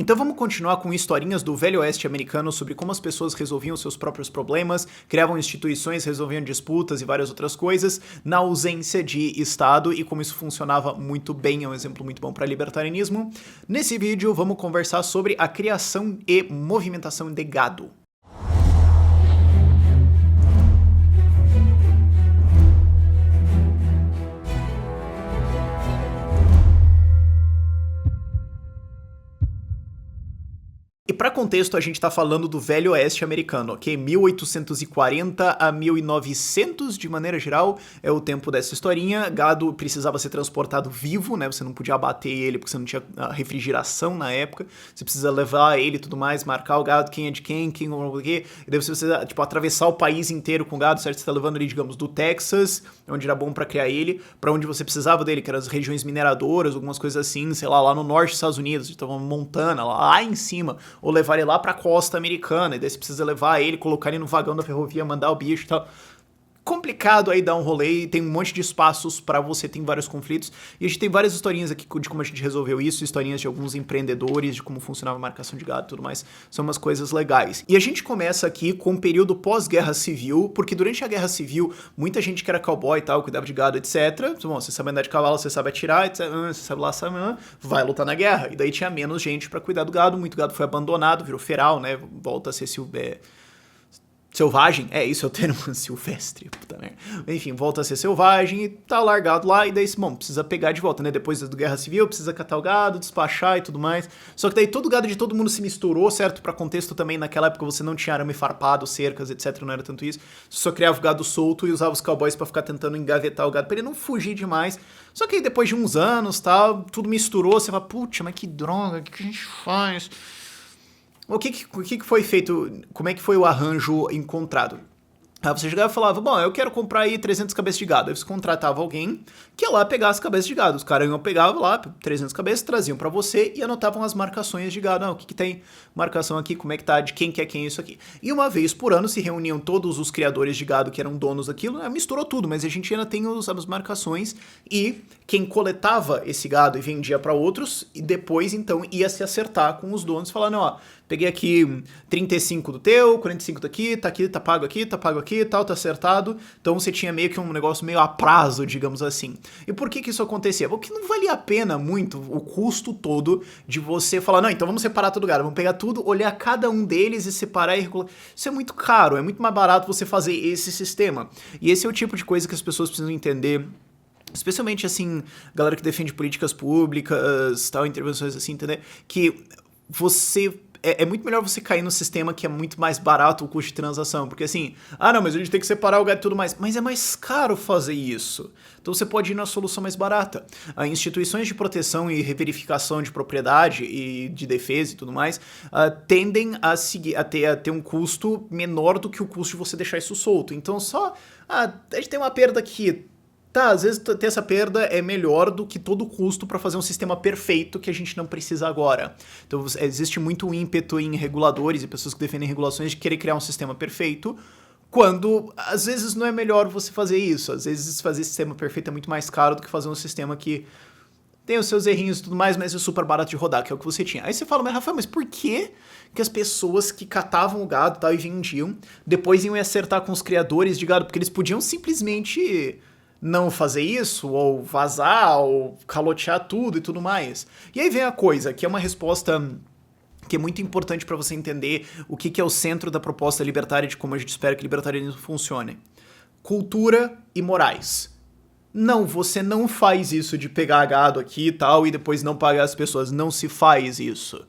Então vamos continuar com historinhas do Velho Oeste americano sobre como as pessoas resolviam seus próprios problemas, criavam instituições, resolviam disputas e várias outras coisas, na ausência de Estado, e como isso funcionava muito bem, é um exemplo muito bom para libertarianismo. Nesse vídeo vamos conversar sobre a criação e movimentação de gado. E para contexto, a gente tá falando do Velho Oeste americano, ok? 1840 a 1900, de maneira geral, é o tempo dessa historinha. Gado precisava ser transportado vivo, né? Você não podia abater ele porque você não tinha refrigeração na época. Você precisa levar ele e tudo mais, marcar o gado, quem é de quem o quê. E daí você precisa, tipo, atravessar o país inteiro com o gado, certo? Você tá levando ele, digamos, do Texas, onde era bom para criar ele, para onde você precisava dele, que eram as regiões mineradoras, algumas coisas assim, sei lá no norte dos Estados Unidos, então Montana, lá em cima, ou levar ele lá pra costa americana, e daí você precisa levar ele, colocar ele no vagão da ferrovia, mandar o bicho e tal. Complicado aí dar um rolê, tem um monte de espaços pra você, tem vários conflitos, e a gente tem várias historinhas aqui de como a gente resolveu isso, historinhas de alguns empreendedores, de como funcionava a marcação de gado e tudo mais, são umas coisas legais. E a gente começa aqui com o período pós-guerra civil, porque durante a guerra civil, muita gente que era cowboy e tal, cuidava de gado, etc, bom, você sabe andar de cavalo, você sabe atirar, etc, você sabe laçar, vai lutar na guerra, e daí tinha menos gente pra cuidar do gado, muito gado foi abandonado, virou feral, né, volta a ser selvagem, isso é o termo, silvestre, puta merda. Enfim, volta a ser selvagem e tá largado lá, e daí, bom, precisa pegar de volta, né? Depois da Guerra Civil, precisa catar o gado, despachar e tudo mais. Só que daí todo o gado de todo mundo se misturou, certo? Pra contexto também, naquela época você não tinha arame farpado, cercas, etc, não era tanto isso. Você só criava o gado solto e usava os cowboys pra ficar tentando engavetar o gado, pra ele não fugir demais. Só que aí depois de uns anos, tal, tudo misturou, você fala, putz, mas que droga, o que a gente faz? O que foi feito, como é que foi o arranjo encontrado? Aí você chegava e falava, bom, eu quero comprar aí 300 cabeças de gado. Aí você contratava alguém que ia lá pegar as cabeças de gado. Os caras iam pegar lá 300 cabeças, traziam pra você e anotavam as marcações de gado. Não, o que tem marcação aqui, como é que tá, de quem que é quem isso aqui. E uma vez por ano se reuniam todos os criadores de gado que eram donos daquilo, misturou tudo, mas a gente ainda tem as marcações e quem coletava esse gado e vendia pra outros e depois então ia se acertar com os donos, falando, ó, peguei aqui 35 do teu, 45 daqui, tá pago aqui, tal, tá acertado. Então você tinha meio que um negócio meio a prazo, digamos assim. E por que isso acontecia? Porque não valia a pena muito o custo todo de você falar, não, então vamos separar todo o gado, vamos pegar tudo, olhar cada um deles e separar e regular. Isso é muito caro, é muito mais barato você fazer esse sistema. E esse é o tipo de coisa que as pessoas precisam entender, especialmente assim, galera que defende políticas públicas, tal, intervenções assim, entender? Que você... É muito melhor você cair no sistema que é muito mais barato o custo de transação, porque assim, não, mas a gente tem que separar o gado e tudo mais, mas é mais caro fazer isso. Então você pode ir na solução mais barata. Instituições de proteção e reverificação de propriedade e de defesa e tudo mais tendem a ter um custo menor do que o custo de você deixar isso solto. Então a gente tem uma perda aqui. Tá, às vezes ter essa perda é melhor do que todo o custo para fazer um sistema perfeito que a gente não precisa agora. Então existe muito ímpeto em reguladores e pessoas que defendem regulações de querer criar um sistema perfeito, quando às vezes não é melhor você fazer isso. Às vezes fazer sistema perfeito é muito mais caro do que fazer um sistema que tem os seus errinhos e tudo mais, mas é super barato de rodar, que é o que você tinha. Aí você fala, mas Rafael, mas por que as pessoas que catavam o gado e tal, e vendiam, depois iam acertar com os criadores de gado? Porque eles podiam simplesmente não fazer isso, ou vazar, ou calotear tudo e tudo mais. E aí vem a coisa, que é uma resposta que é muito importante para você entender o que é o centro da proposta libertária de como a gente espera que o libertarianismo funcione. Cultura e morais. Não, você não faz isso de pegar gado aqui e tal, e depois não pagar as pessoas. Não se faz isso.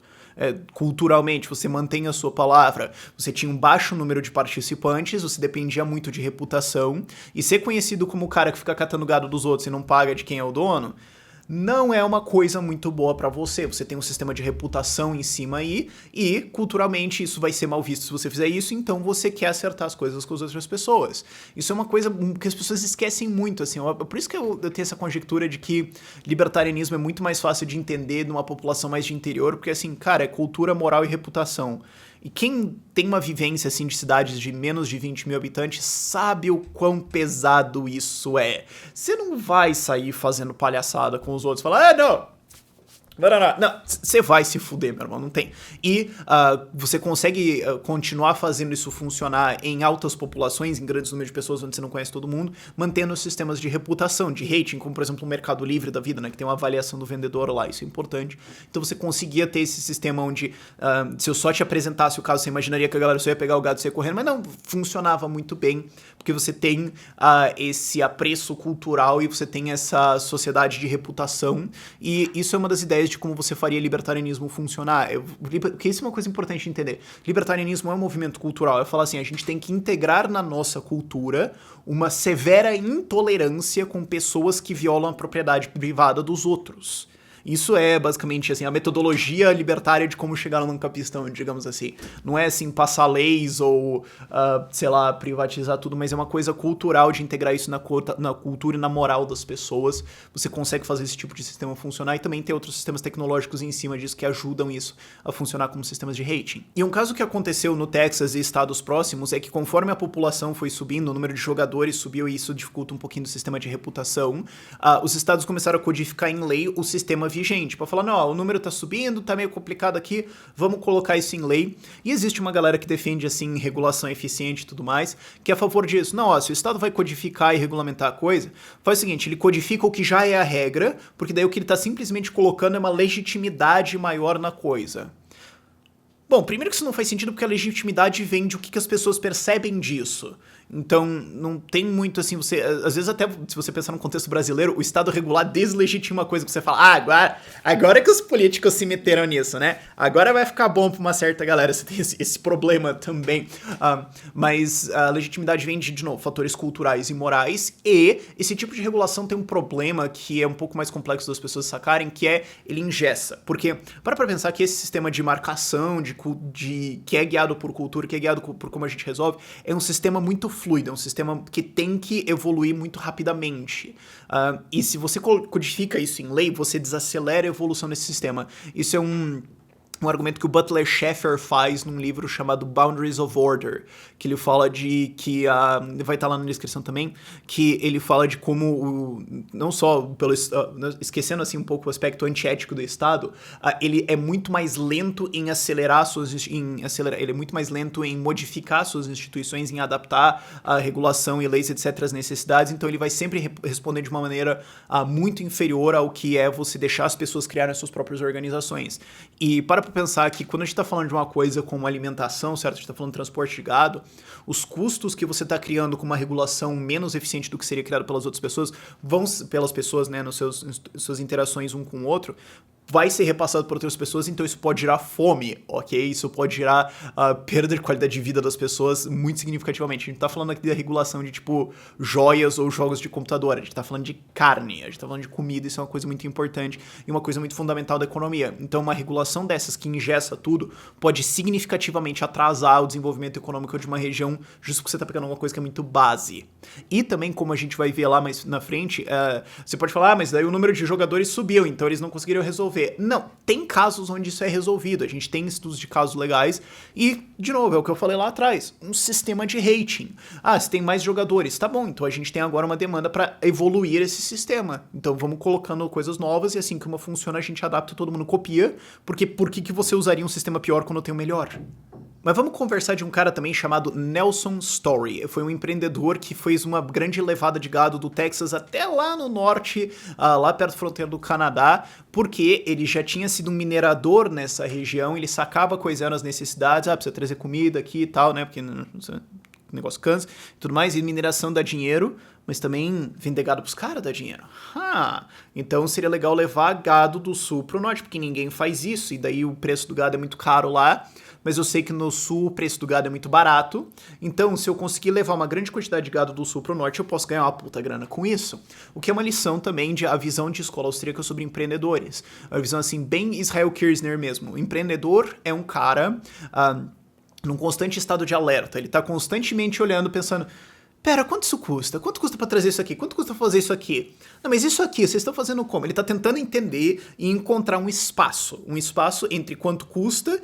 Culturalmente, você mantém a sua palavra, você tinha um baixo número de participantes, você dependia muito de reputação, e ser conhecido como o cara que fica catando gado dos outros e não paga de quem é o dono, não é uma coisa muito boa pra você. Você tem um sistema de reputação em cima aí, e culturalmente isso vai ser mal visto se você fizer isso, então você quer acertar as coisas com as outras pessoas. Isso é uma coisa que as pessoas esquecem muito, assim, por isso que eu tenho essa conjectura de que libertarianismo é muito mais fácil de entender numa população mais de interior, porque assim, cara, é cultura, moral e reputação. E quem tem uma vivência assim de cidades de menos de 20 mil habitantes sabe o quão pesado isso é. Você não vai sair fazendo palhaçada com os outros e falar, não, Não, você vai se fuder, meu irmão, não tem. E você consegue continuar fazendo isso funcionar em altas populações, em grandes números de pessoas onde você não conhece todo mundo, mantendo os sistemas de reputação, de rating, como por exemplo o Mercado Livre da vida, né, que tem uma avaliação do vendedor lá, isso é importante. Então você conseguia ter esse sistema onde se eu só te apresentasse o caso, você imaginaria que a galera só ia pegar o gado e sair correndo, mas não, funcionava muito bem, porque você tem esse apreço cultural e você tem essa sociedade de reputação, e isso é uma das ideias de como você faria libertarianismo funcionar. Porque isso é uma coisa importante de entender. Libertarianismo é um movimento cultural. Eu falo assim, a gente tem que integrar na nossa cultura uma severa intolerância com pessoas que violam a propriedade privada dos outros. Isso é basicamente assim a metodologia libertária de como chegar num capistão, digamos assim. Não é assim passar leis ou, sei lá, privatizar tudo, mas é uma coisa cultural de integrar isso na cultura e na moral das pessoas. Você consegue fazer esse tipo de sistema funcionar e também tem outros sistemas tecnológicos em cima disso que ajudam isso a funcionar como sistemas de rating. E um caso que aconteceu no Texas e estados próximos é que conforme a população foi subindo, o número de jogadores subiu e isso dificulta um pouquinho do sistema de reputação, os estados começaram a codificar em lei o sistema vigente, para falar, não, ó, o número tá subindo, tá meio complicado aqui, vamos colocar isso em lei. E existe uma galera que defende, assim, regulação eficiente e tudo mais, que é a favor disso. Não, ó, se o Estado vai codificar e regulamentar a coisa, faz o seguinte, ele codifica o que já é a regra, porque daí o que ele tá simplesmente colocando é uma legitimidade maior na coisa. Bom, primeiro que isso não faz sentido porque a legitimidade vem de o que as pessoas percebem disso. Então, não tem muito assim, às vezes até, se você pensar no contexto brasileiro, o Estado regular deslegitima a coisa que você fala, agora que os políticos se meteram nisso, né? Agora vai ficar bom pra uma certa galera, você tem esse problema também. Mas a legitimidade vem de novo, fatores culturais e morais, e esse tipo de regulação tem um problema que é um pouco mais complexo das pessoas sacarem, que é, ele engessa. Porque, para pensar que esse sistema de marcação, que é guiado por cultura, que é guiado por como a gente resolve, é um sistema muito fluido, é um sistema que tem que evoluir muito rapidamente. E se você codifica isso em lei, você desacelera a evolução desse sistema. Isso é um argumento que o Butler Sheffer faz num livro chamado Boundaries of Order, que ele fala de que, vai estar lá na descrição também, que ele fala de como, não só esquecendo assim um pouco o aspecto antiético do Estado, ele é muito mais lento em ele é muito mais lento em modificar suas instituições, em adaptar a regulação e leis, etc, às necessidades, então ele vai sempre responder de uma maneira muito inferior ao que é você deixar as pessoas criarem suas próprias organizações. E para pensar que quando a gente está falando de uma coisa como alimentação, certo? A gente está falando de transporte de gado, os custos que você está criando com uma regulação menos eficiente do que seria criado pelas outras pessoas, pelas pessoas, né, nos suas interações um com o outro, vai ser repassado por outras pessoas, então isso pode gerar fome, ok? Isso pode gerar perda de qualidade de vida das pessoas muito significativamente. A gente tá falando aqui da regulação de, tipo, joias ou jogos de computador, a gente tá falando de carne, a gente tá falando de comida, isso é uma coisa muito importante e uma coisa muito fundamental da economia. Então uma regulação dessas que ingessa tudo pode significativamente atrasar o desenvolvimento econômico de uma região justo porque você tá pegando uma coisa que é muito base. E também, como a gente vai ver lá mais na frente, você pode falar, mas daí o número de jogadores subiu, então eles não conseguiram resolver. Não, tem casos onde isso é resolvido, a gente tem estudos de casos legais e, de novo, é o que eu falei lá atrás, um sistema de rating. Se tem mais jogadores, tá bom, então a gente tem agora uma demanda para evoluir esse sistema, então vamos colocando coisas novas e assim que uma funciona a gente adapta, todo mundo copia, porque por que você usaria um sistema pior quando tem o melhor? Mas vamos conversar de um cara também chamado Nelson Story. Foi um empreendedor que fez uma grande levada de gado do Texas até lá no norte, lá perto da fronteira do Canadá, porque ele já tinha sido um minerador nessa região, ele sacava quais eram as necessidades, precisa trazer comida aqui e tal, né, porque o negócio cansa e tudo mais, e mineração dá dinheiro, mas também vender gado pros caras dá dinheiro. Então seria legal levar gado do sul pro norte, porque ninguém faz isso, e daí o preço do gado é muito caro lá, mas eu sei que no sul o preço do gado é muito barato, então se eu conseguir levar uma grande quantidade de gado do sul pro norte, eu posso ganhar uma puta grana com isso. O que é uma lição também a visão de escola austríaca sobre empreendedores. A visão assim, bem Israel Kirzner mesmo. O empreendedor é um cara num constante estado de alerta, ele tá constantemente olhando, pensando, Pera, quanto isso custa? Quanto custa pra trazer isso aqui? Quanto custa fazer isso aqui? Não, mas isso aqui, vocês estão fazendo como? Ele tá tentando entender e encontrar um espaço entre quanto custa,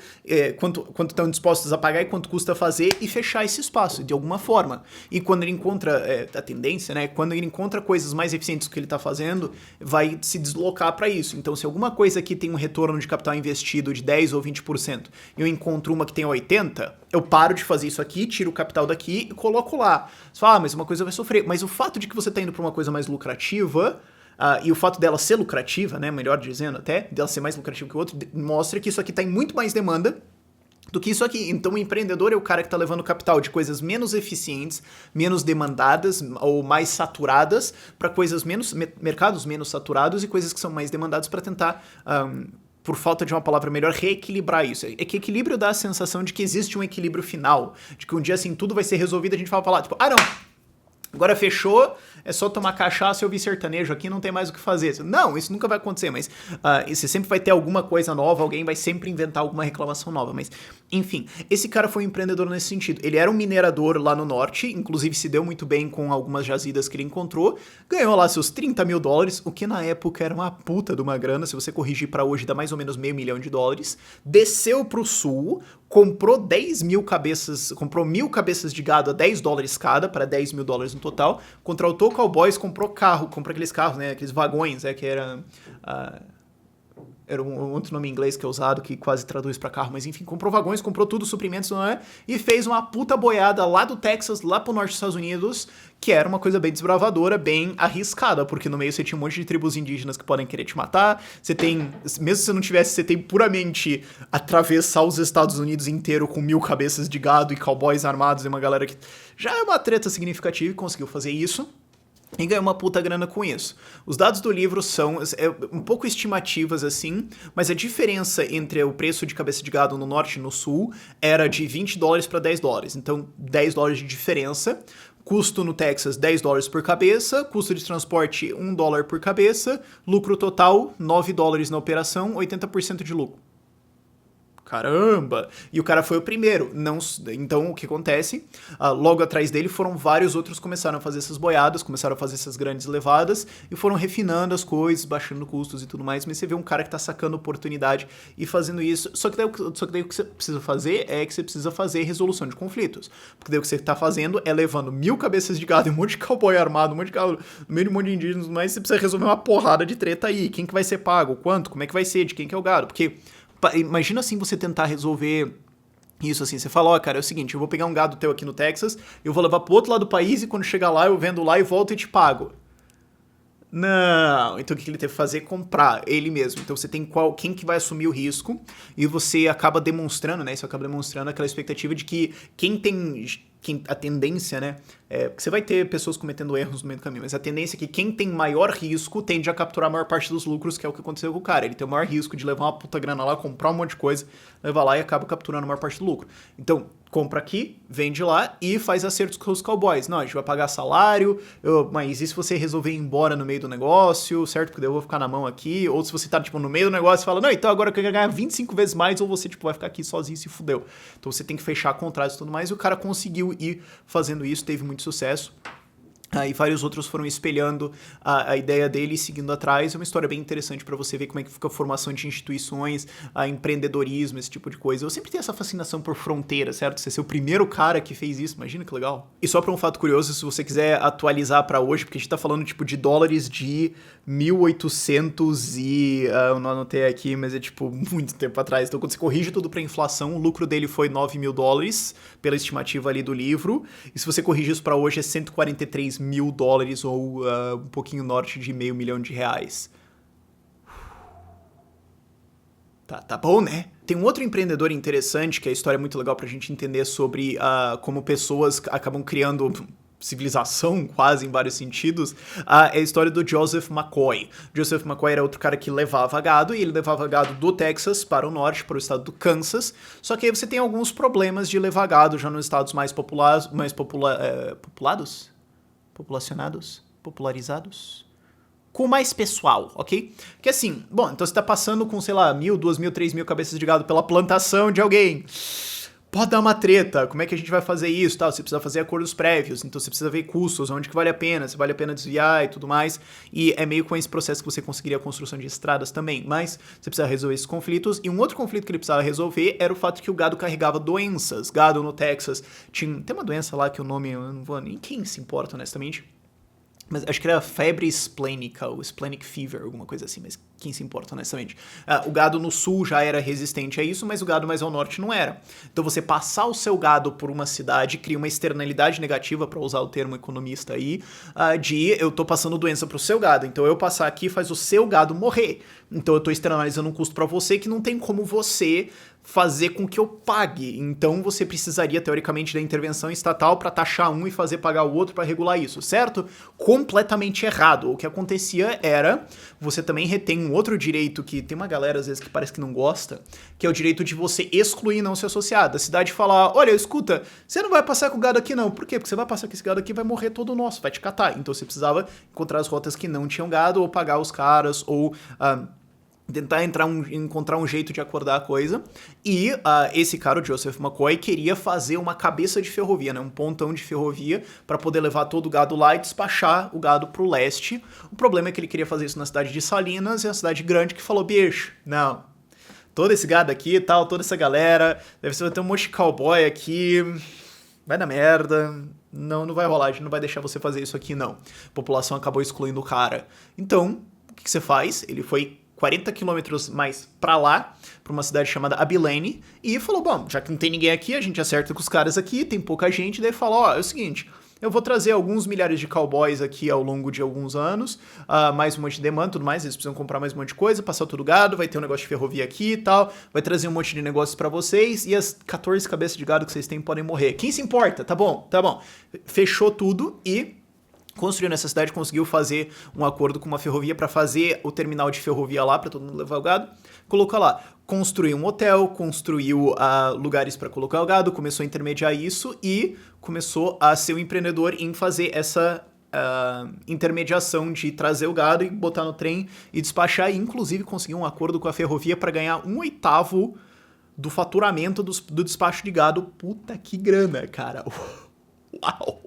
quanto estão dispostos a pagar e quanto custa fazer e fechar esse espaço de alguma forma. E quando ele encontra a tendência, né? Quando ele encontra coisas mais eficientes do que ele tá fazendo, vai se deslocar para isso. Então, se alguma coisa aqui tem um retorno de capital investido de 10 ou 20% e eu encontro uma que tem 80%, eu paro de fazer isso aqui, tiro o capital daqui e coloco lá. Você fala, mas uma coisa vai sofrer. Mas o fato de que você tá indo pra uma coisa mais lucrativa, e o fato dela ser lucrativa, né, melhor dizendo até, dela ser mais lucrativa que o outro, mostra que isso aqui tá em muito mais demanda do que isso aqui. Então o empreendedor é o cara que tá levando capital de coisas menos eficientes, menos demandadas ou mais saturadas para coisas mercados menos saturados e coisas que são mais demandadas para tentar por falta de uma palavra melhor, reequilibrar isso. É que equilíbrio dá a sensação de que existe um equilíbrio final, de que um dia assim tudo vai ser resolvido, a gente fala pra lá, tipo, não, agora fechou, é só tomar cachaça e ouvir sertanejo aqui, não tem mais o que fazer. Não, isso nunca vai acontecer, mas você sempre vai ter alguma coisa nova, alguém vai sempre inventar alguma reclamação nova, mas enfim, esse cara foi um empreendedor nesse sentido. Ele era um minerador lá no norte, inclusive se deu muito bem com algumas jazidas que ele encontrou, ganhou lá seus 30 mil dólares, o que na época era uma puta de uma grana, se você corrigir pra hoje dá mais ou menos $500 mil, desceu pro sul, comprou 10.000 cabeças, comprou 1.000 cabeças de gado a $10 cada, para $10 mil no total, contratou cowboys, comprou aqueles carros, né, aqueles vagões, que era um outro nome em inglês que é usado, que quase traduz pra carro, mas enfim, comprou vagões, comprou tudo, suprimentos, não é? E fez uma puta boiada lá do Texas, lá pro norte dos Estados Unidos, que era uma coisa bem desbravadora, bem arriscada, porque no meio você tinha um monte de tribos indígenas que podem querer te matar, você tem, mesmo se você não tivesse, você tem puramente atravessar os Estados Unidos inteiro com 1.000 cabeças de gado e cowboys armados e uma galera que já é uma treta significativa e conseguiu fazer isso. E ganhou uma puta grana com isso. Os dados do livro são um pouco estimativas assim, mas a diferença entre o preço de cabeça de gado no norte e no sul era de $20 para $10. Então, $10 de diferença. Custo no Texas, $10 por cabeça. Custo de transporte, $1 por cabeça. Lucro total, $9 na operação, 80% de lucro. Caramba! E o cara foi o primeiro. Então, o que acontece? Logo atrás dele foram vários outros que começaram a fazer essas boiadas, começaram a fazer essas grandes levadas e foram refinando as coisas, baixando custos e tudo mais. Mas você vê um cara que tá sacando oportunidade e fazendo isso. Só que daí o que você precisa fazer é que você precisa fazer resolução de conflitos. Porque daí o que você tá fazendo é levando 1.000 cabeças de gado e um monte de cowboy armado, um monte de carro, no meio de um monte de indígenas, mas você precisa resolver uma porrada de treta aí. Quem que vai ser pago? Quanto? Como é que vai ser? De quem que é o gado? Porque imagina assim você tentar resolver isso assim, você fala, cara, é o seguinte, eu vou pegar um gado teu aqui no Texas, eu vou levar pro outro lado do país e quando chegar lá eu vendo lá e volto e te pago. Não, então o que ele teve que fazer? Comprar ele mesmo. Então você tem quem que vai assumir o risco e você acaba demonstrando, né? Isso acaba demonstrando aquela expectativa de que a tendência, né? Porque você vai ter pessoas cometendo erros no meio do caminho, mas a tendência é que quem tem maior risco tende a capturar a maior parte dos lucros, que é o que aconteceu com o cara. Ele tem o maior risco de levar uma puta grana lá, comprar um monte de coisa, levar lá e acaba capturando a maior parte do lucro. Então, compra aqui, vende lá e faz acertos com os cowboys. Não, a gente vai pagar salário, mas e se você resolver ir embora no meio do negócio, certo? Porque daí eu vou ficar na mão aqui. Ou se você tá, tipo, no meio do negócio e fala, não, então agora eu quero ganhar 25 vezes mais, ou você, tipo, vai ficar aqui sozinho e se fudeu. Então você tem que fechar contratos e tudo mais, e o cara conseguiu ir fazendo isso, teve muito sucesso. E vários outros foram espelhando a ideia dele e seguindo atrás. É uma história bem interessante para você ver como é que fica a formação de instituições, empreendedorismo, esse tipo de coisa. Eu sempre tenho essa fascinação por fronteira, certo? Você ser o primeiro cara que fez isso, imagina que legal. E só para um fato curioso, se você quiser atualizar para hoje, porque a gente tá falando tipo de dólares de 1800 eu não anotei aqui, mas é tipo muito tempo atrás. Então quando você corrige tudo para inflação, o lucro dele foi $9 mil, pela estimativa ali do livro. E se você corrige isso para hoje é $143 mil ou um pouquinho norte de $500 mil. Tá bom, né? Tem um outro empreendedor interessante, que é a história muito legal pra gente entender sobre como pessoas acabam criando civilização, quase, em vários sentidos, é a história do Joseph McCoy. Joseph McCoy era outro cara que levava gado, e ele levava gado do Texas para o norte, para o estado do Kansas, só que aí você tem alguns problemas de levar gado já nos estados mais popularizados, com mais pessoal, ok? Que assim, bom, então você tá passando com, sei lá, 1.000, 2.000, 3.000 cabeças de gado pela plantação de alguém. pode dar uma treta, como é que a gente vai fazer isso, tal, você precisa fazer acordos prévios, então você precisa ver custos, onde que vale a pena, se vale a pena desviar e tudo mais, e é meio com esse processo que você conseguiria a construção de estradas também, mas você precisa resolver esses conflitos, e um outro conflito que ele precisava resolver era o fato que o gado carregava doenças. Gado no Texas tem uma doença lá que o nome, eu não vou nem quem se importa honestamente, mas acho que era febre esplênica, ou splenic fever, alguma coisa assim, mas quem se importa, honestamente. O gado no sul já era resistente a isso, mas o gado mais ao norte não era. Então você passar o seu gado por uma cidade cria uma externalidade negativa, para usar o termo economista aí, de eu tô passando doença pro seu gado, então eu passar aqui faz o seu gado morrer. Então eu tô externalizando um custo para você que não tem como você fazer com que eu pague. Então você precisaria, teoricamente, da intervenção estatal para taxar um e fazer pagar o outro para regular isso, certo? Completamente errado. O que acontecia era, você também retém um outro direito que tem uma galera às vezes que parece que não gosta, que é o direito de você excluir não se associar. A cidade falar, olha, escuta, você não vai passar com o gado aqui não. Por quê? Porque você vai passar com esse gado aqui vai morrer todo nosso, vai te catar. Então você precisava encontrar as rotas que não tinham gado, ou pagar os caras, ou tentar encontrar um jeito de acordar a coisa. E esse cara, o Joseph McCoy, queria fazer uma cabeça de ferrovia, né, um pontão de ferrovia para poder levar todo o gado lá e despachar o gado pro leste. O problema é que ele queria fazer isso na cidade de Salinas, e a cidade grande que falou, bicho, não, todo esse gado aqui e tal, toda essa galera, deve ser ter um monte de cowboy aqui, vai dar merda, não vai rolar, a gente não vai deixar você fazer isso aqui não. A população acabou excluindo o cara. Então, o que você faz? Ele foi 40 quilômetros mais pra lá, pra uma cidade chamada Abilene, e falou, bom, já que não tem ninguém aqui, a gente acerta com os caras aqui, tem pouca gente, daí falou, ó, é o seguinte, eu vou trazer alguns milhares de cowboys aqui ao longo de alguns anos, mais um monte de demanda e tudo mais, eles precisam comprar mais um monte de coisa, passar todo gado, vai ter um negócio de ferrovia aqui e tal, vai trazer um monte de negócios pra vocês, e as 14 cabeças de gado que vocês têm podem morrer. Quem se importa? Tá bom. Fechou tudo e construiu nessa cidade, conseguiu fazer um acordo com uma ferrovia para fazer o terminal de ferrovia lá, para todo mundo levar o gado, colocou lá, construiu um hotel, construiu lugares para colocar o gado, começou a intermediar isso e começou a ser um empreendedor em fazer essa intermediação de trazer o gado e botar no trem e despachar, e inclusive conseguiu um acordo com a ferrovia para ganhar 1/8 do faturamento do despacho de gado. Puta que grana, cara. Uau!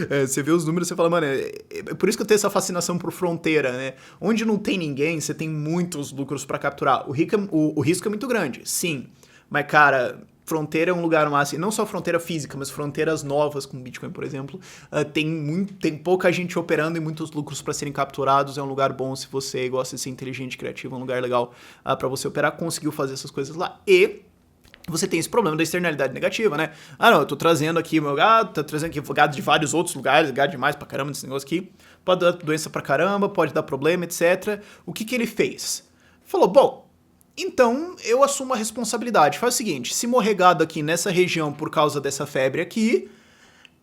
Você vê os números e você fala, mano, é por isso que eu tenho essa fascinação por fronteira, né? Onde não tem ninguém, você tem muitos lucros pra capturar. O risco é muito grande, sim. Mas, cara, fronteira é um lugar massa. E não só fronteira física, mas fronteiras novas, com Bitcoin, por exemplo. Tem pouca gente operando e muitos lucros pra serem capturados. É um lugar bom se você gosta de ser inteligente, criativo. É um lugar legal pra você operar. Conseguiu fazer essas coisas lá. E você tem esse problema da externalidade negativa, né? Não, eu tô trazendo aqui o meu gado, tô trazendo aqui gado de vários outros lugares, gado demais pra caramba nesse negócio aqui, pode dar doença pra caramba, pode dar problema, etc. O que ele fez? Falou, bom, então eu assumo a responsabilidade. Faz o seguinte, se morrer gado aqui nessa região por causa dessa febre aqui,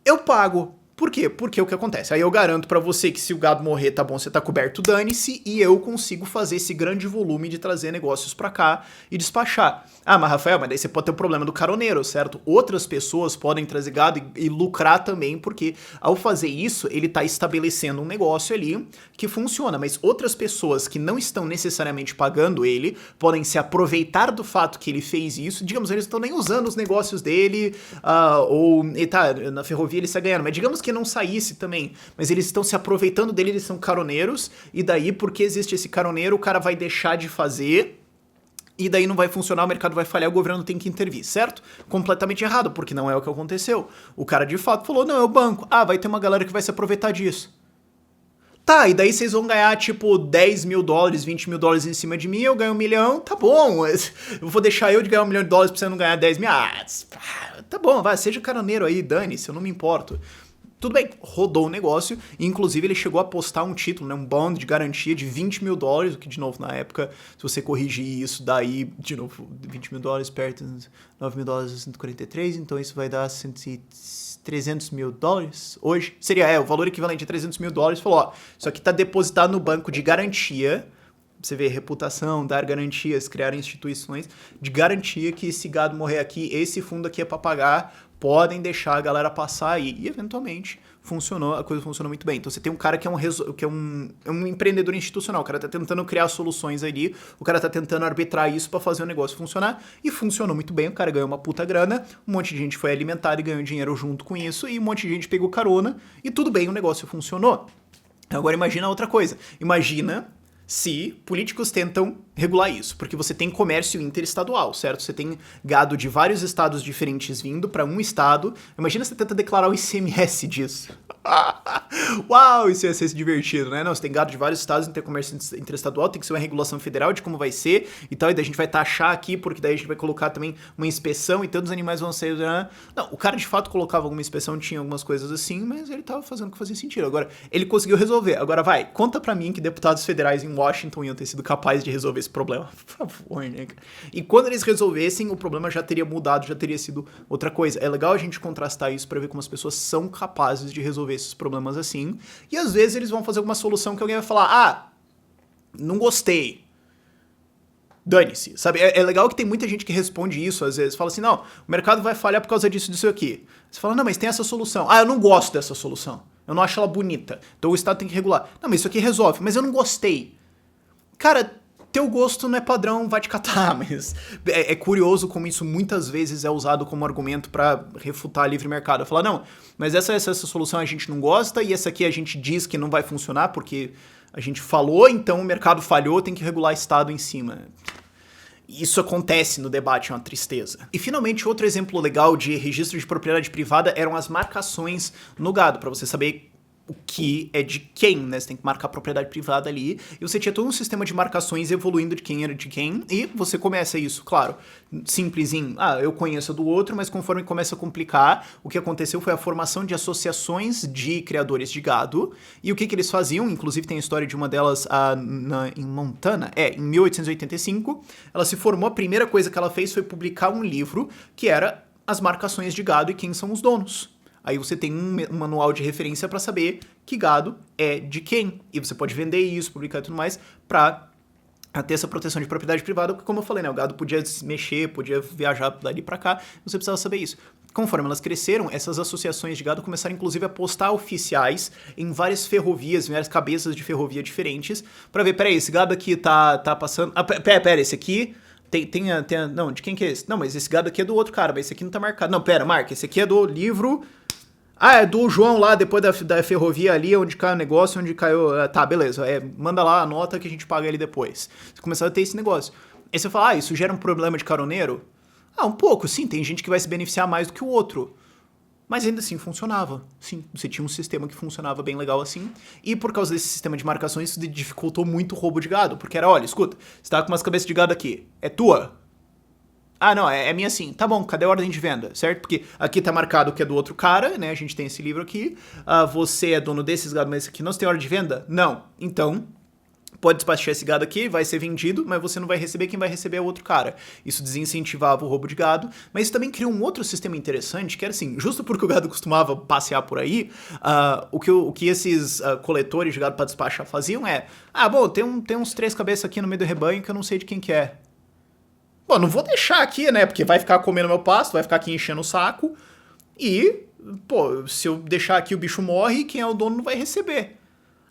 eu pago. Por quê? Porque o que acontece? Aí eu garanto pra você que se o gado morrer, tá bom, você tá coberto, dane-se, e eu consigo fazer esse grande volume de trazer negócios pra cá e despachar. Mas Rafael, mas daí você pode ter o problema do caroneiro, certo? Outras pessoas podem trazer gado e lucrar também, porque ao fazer isso, ele tá estabelecendo um negócio ali que funciona, mas outras pessoas que não estão necessariamente pagando ele, podem se aproveitar do fato que ele fez isso, digamos, eles estão nem usando os negócios dele, na ferrovia ele está ganhando, mas digamos que não saísse também, mas eles estão se aproveitando dele, eles são caroneiros, e daí, porque existe esse caroneiro, o cara vai deixar de fazer, e daí não vai funcionar, o mercado vai falhar, o governo tem que intervir, certo? Completamente errado, porque não é o que aconteceu. O cara de fato falou, não, é o banco. Vai ter uma galera que vai se aproveitar disso. Tá, e daí vocês vão ganhar, tipo, 10 mil dólares, 20 mil dólares em cima de mim, eu ganho 1 milhão, tá bom. Eu vou deixar eu de ganhar 1 milhão de dólares pra você não ganhar 10 mil. Tá bom, vai, seja caroneiro aí, dane-se, eu não me importo. Tudo bem, rodou o negócio, e inclusive ele chegou a postar um título, né, um bond de garantia de 20 mil dólares, o que de novo na época, se você corrigir isso daí, de novo, 20 mil dólares perto de 9 mil dólares a 143, então isso vai dar 300 mil dólares hoje, seria o valor equivalente a 300 mil dólares, falou, isso aqui tá depositado no banco de garantia, você vê reputação, dar garantias, criar instituições de garantia que se gado morrer aqui, esse fundo aqui é para pagar, podem deixar a galera passar aí. E eventualmente funcionou, a coisa funcionou muito bem. Então você tem um cara que é um empreendedor institucional, o cara tá tentando criar soluções ali, o cara tá tentando arbitrar isso pra fazer o negócio funcionar, e funcionou muito bem, o cara ganhou uma puta grana, um monte de gente foi alimentada e ganhou dinheiro junto com isso, e um monte de gente pegou carona, e tudo bem, o negócio funcionou. Agora imagina outra coisa, imagina se políticos tentam regular isso, porque você tem comércio interestadual, certo? Você tem gado de vários estados diferentes vindo para um estado. Imagina você tenta declarar o ICMS disso. Uau, isso ia ser divertido, né? Não, você tem gado de vários estados, tem comércio interestadual, tem que ser uma regulação federal de como vai ser e tal, e daí a gente vai taxar aqui, porque daí a gente vai colocar também uma inspeção e tantos animais vão ser... Não, o cara de fato colocava alguma inspeção, tinha algumas coisas assim, mas ele tava fazendo o que fazia sentido. Agora, ele conseguiu resolver. Agora vai, conta pra mim que deputados federais em Washington iam ter sido capazes de resolver esse problema. Por favor, né, cara? E quando eles resolvessem, o problema já teria mudado, já teria sido outra coisa. É legal a gente contrastar isso pra ver como as pessoas são capazes de resolver esses problemas assim. E às vezes eles vão fazer alguma solução que alguém vai falar, ah, não gostei. Dane-se, sabe? É legal que tem muita gente que responde isso, às vezes. Fala assim, não, o mercado vai falhar por causa disso aqui. Você fala, não, mas tem essa solução. Ah, eu não gosto dessa solução. Eu não acho ela bonita. Então o Estado tem que regular. Não, mas isso aqui resolve. Mas eu não gostei. Cara, teu gosto não é padrão, vai te catar. Mas é curioso como isso muitas vezes é usado como argumento pra refutar livre mercado. Falar, não, mas essa solução a gente não gosta e essa aqui a gente diz que não vai funcionar porque a gente falou, então o mercado falhou, tem que regular Estado em cima. Isso acontece no debate, é uma tristeza. E finalmente, outro exemplo legal de registro de propriedade privada eram as marcações no gado, para você saber o que é de quem, né? Você tem que marcar a propriedade privada ali, e você tinha todo um sistema de marcações evoluindo de quem era de quem, e você começa isso, claro, simples em, eu conheço do outro, mas conforme começa a complicar, o que aconteceu foi a formação de associações de criadores de gado, e o que eles faziam, inclusive tem a história de uma delas em Montana, em 1885, ela se formou, a primeira coisa que ela fez foi publicar um livro que era as marcações de gado e quem são os donos. Aí você tem um manual de referência para saber que gado é de quem. E você pode vender isso, publicar e tudo mais, para ter essa proteção de propriedade privada, porque como eu falei, né, o gado podia se mexer, podia viajar dali para cá, você precisava saber isso. Conforme elas cresceram, essas associações de gado começaram inclusive a postar oficiais em várias ferrovias, em várias cabeças de ferrovia diferentes, para ver, peraí, esse gado aqui tá passando... pera, esse aqui... Não, de quem que é esse? Não, mas esse gado aqui é do outro cara, mas esse aqui não tá marcado. Não, pera, marca, esse aqui é do livro... é do João lá, depois da ferrovia ali, onde caiu o negócio, onde caiu... Tá, beleza, manda lá a nota que a gente paga ele depois. Você começava a ter esse negócio. Aí você fala, isso gera um problema de caroneiro? Um pouco, sim, tem gente que vai se beneficiar mais do que o outro. Mas ainda assim funcionava. Sim, você tinha um sistema que funcionava bem legal assim. E por causa desse sistema de marcações, isso dificultou muito o roubo de gado. Porque era, olha, escuta, você tá com umas cabeças de gado aqui. É tua? Não, é minha sim. Tá bom, cadê a ordem de venda, certo? Porque aqui tá marcado que é do outro cara, né? A gente tem esse livro aqui. Você é dono desses gado, mas esse aqui não tem ordem de venda? Não. Então... pode despachar esse gado aqui, vai ser vendido, mas você não vai receber, quem vai receber é o outro cara. Isso desincentivava o roubo de gado, mas isso também criou um outro sistema interessante, que era assim, justo porque o gado costumava passear por aí, o que esses coletores de gado para despachar faziam é, bom, tem uns 3 cabeças aqui no meio do rebanho que eu não sei de quem que é. Bom, não vou deixar aqui, né, porque vai ficar comendo meu pasto, vai ficar aqui enchendo o saco, e, se eu deixar aqui o bicho morre, quem é o dono não vai receber.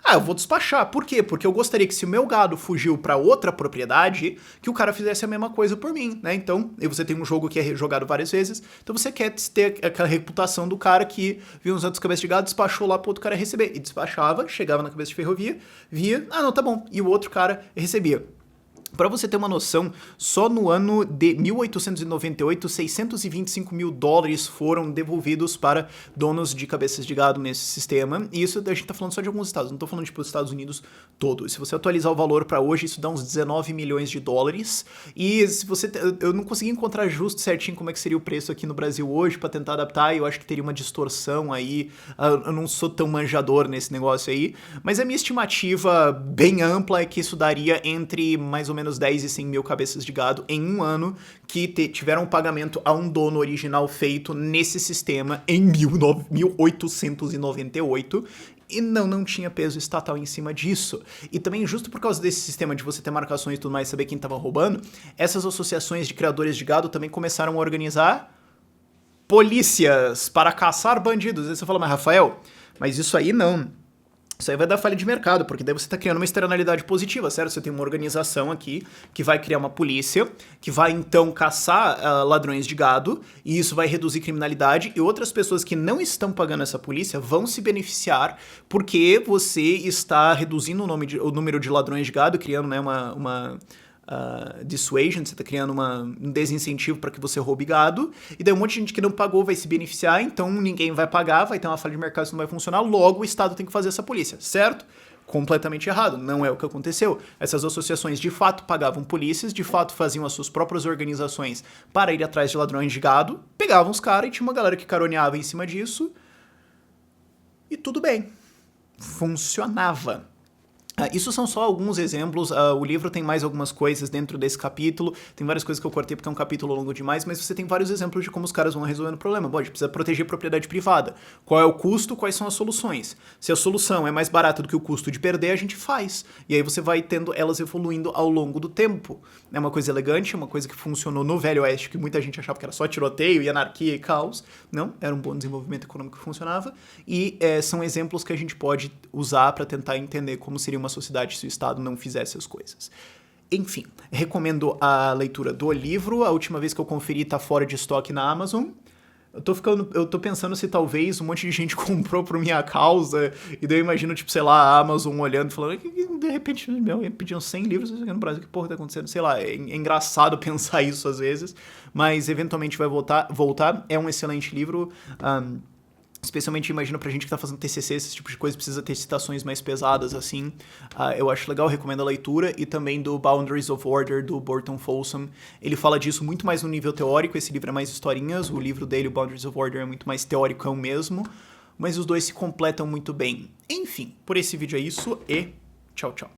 Eu vou despachar. Por quê? Porque eu gostaria que se o meu gado fugiu pra outra propriedade, que o cara fizesse a mesma coisa por mim, né? Então, você tem um jogo que é jogado várias vezes, então você quer ter aquela reputação do cara que viu uns outros cabeças de gado, despachou lá pro outro cara receber. E despachava, chegava na cabeça de ferrovia, via, não, tá bom. E o outro cara recebia. Para você ter uma noção, só no ano de 1898, 625 mil dólares foram devolvidos para donos de cabeças de gado nesse sistema. E isso a gente tá falando só de alguns estados, não tô falando tipo dos Estados Unidos todo. Se você atualizar o valor para hoje, isso dá uns 19 milhões de dólares. E se você... eu não consegui encontrar justo certinho como é que seria o preço aqui no Brasil hoje para tentar adaptar, e eu acho que teria uma distorção aí. Eu não sou tão manjador nesse negócio aí, mas a minha estimativa bem ampla é que isso daria entre mais ou menos 10 e 100 mil cabeças de gado em um ano que tiveram um pagamento a um dono original feito nesse sistema em 1898 e não tinha peso estatal em cima disso. E também, justo por causa desse sistema de você ter marcações e tudo mais, saber quem estava roubando, essas associações de criadores de gado também começaram a organizar polícias para caçar bandidos. Aí você fala, mas Rafael, Mas isso aí não. Isso aí vai dar falha de mercado, porque daí você está criando uma externalidade positiva, certo? Você tem uma organização aqui que vai criar uma polícia, que vai então caçar ladrões de gado, e isso vai reduzir criminalidade, e outras pessoas que não estão pagando essa polícia vão se beneficiar porque você está reduzindo o número de ladrões de gado, criando, né, uma dissuasion, você está criando um desincentivo para que você roube gado, e daí um monte de gente que não pagou vai se beneficiar, então ninguém vai pagar, vai ter uma falha de mercado, isso não vai funcionar, logo o Estado tem que fazer essa polícia, certo? Completamente errado, não é o que aconteceu. Essas associações de fato pagavam polícias, de fato faziam as suas próprias organizações para ir atrás de ladrões de gado, pegavam os caras e tinha uma galera que caroneava em cima disso, e tudo bem. Funcionava. Isso são só alguns exemplos, o livro tem mais algumas coisas dentro desse capítulo, tem várias coisas que eu cortei porque é um capítulo longo demais, mas você tem vários exemplos de como os caras vão resolvendo o problema. Bom, a gente precisa proteger a propriedade privada. Qual é o custo, quais são as soluções? Se a solução é mais barata do que o custo de perder, a gente faz. E aí você vai tendo elas evoluindo ao longo do tempo. É uma coisa elegante, uma coisa que funcionou no Velho Oeste, que muita gente achava que era só tiroteio e anarquia e caos. Não, era um bom desenvolvimento econômico que funcionava. E são exemplos que a gente pode usar para tentar entender como seria uma sociedade se o Estado não fizesse as coisas. Enfim, recomendo a leitura do livro. A última vez que eu conferi tá fora de estoque na Amazon. Eu tô pensando se talvez um monte de gente comprou por minha causa, e daí eu imagino, tipo, sei lá, a Amazon olhando e falando, de repente, pediam 100 livros aqui no Brasil, que porra tá acontecendo? Sei lá, é engraçado pensar isso às vezes, mas eventualmente vai voltar. É um excelente livro, especialmente, imagino, pra gente que tá fazendo TCC, esse tipo de coisa, precisa ter citações mais pesadas, assim. Eu acho legal, recomendo a leitura. E também do Boundaries of Order, do Burton Folsom. Ele fala disso muito mais no nível teórico, esse livro é mais historinhas, o livro dele, o Boundaries of Order, é muito mais teóricão mesmo. Mas os dois se completam muito bem. Enfim, por esse vídeo é isso e tchau, tchau.